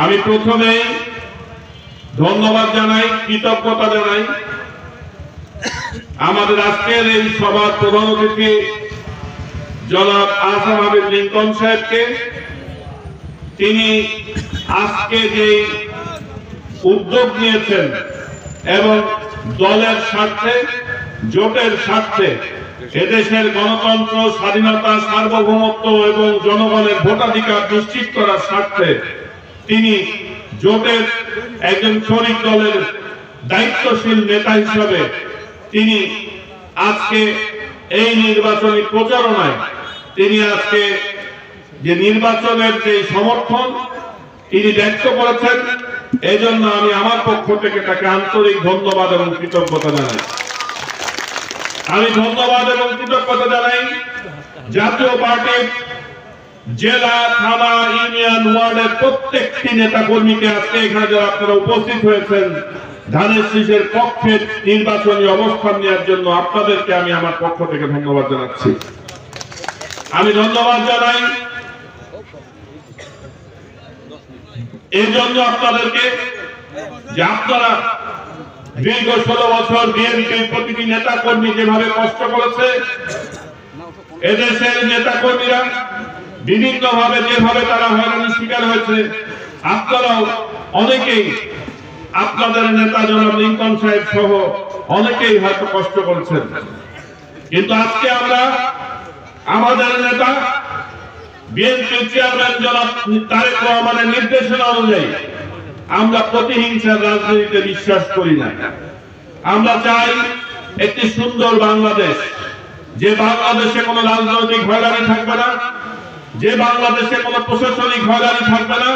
আমি প্রথমেই ধন্যবাদ জানাই, কৃতজ্ঞতা জানাই আমাদের আজকের এই সভার প্রধান অতিথি জনাব আসাম হাবিব লিংকন সাহেবকে। তিনি আজকে যে উদ্যোগ নিয়েছেন এবং দলের স্বার্থে, জোটের স্বার্থে, এদেশের গণতন্ত্র, স্বাধীনতা, সার্বভৌমত্ব এবং জনগণের ভোটাধিকার নিশ্চিত করার স্বার্থে তিনি জোটের একজন শরিক দলের দায়িত্বশীল নেতা হিসাবে তিনি আজকে এই নির্বাচনী প্রচারণায় তিনি আজকে যে নির্বাচনের যে সমর্থন তিনি ব্যক্ত করেছেন, এজন্য আমি আমার পক্ষ থেকে তাকে আন্তরিক ধন্যবাদ এবং কৃতজ্ঞতা জানাই। আমি ধন্যবাদ এবং কৃতজ্ঞতা জানাই জাতীয় পার্টির জেলা, থানা, ইউনিয়ন, ওয়ার্ডের প্রত্যেকটি নেতা কর্মীকে। আজকে এখানে যারা আপনারা উপস্থিত হয়েছেন ধানের শীষের পক্ষে নির্বাচনী অবস্থান নেওয়ার জন্য, আপনাদেরকে আমি আমার পক্ষ থেকে ধন্যবাদ জানাচ্ছি। আমি ধন্যবাদ জানাই এই জন্য আপনাদেরকে যে আপনারা দীর্ঘ 16 বছর বিএনপির প্রতিটি নেতা কর্মী যেভাবে কষ্ট করেছে, এদেশের নেতা কর্মীরা বিভিন্ন ভাবে যেভাবে তারা হয়রানির শিকার হয়েছে, আপনারাও অনেকেই আপনাদের নেতা জনাব লিংকন সাহেব সহ অনেকেই হয়তো কষ্ট করেছেন। কিন্তু আজকে আমরা আমাদের নেতা বিএনপির চেয়ারম্যান জনাব তারেক রহমানের নির্দেশনা অনুযায়ী আমরা প্রতিহিংসার রাজনীতিতে বিশ্বাস করি না। আমরা চাই একটি সুন্দর বাংলাদেশ, যে বাংলাদেশে কোনো রাজনৈতিক হয়রানি থাকবে না, যে বাংলাদেশে কোনো প্রশাসনিক হয়রানি থাকবে না,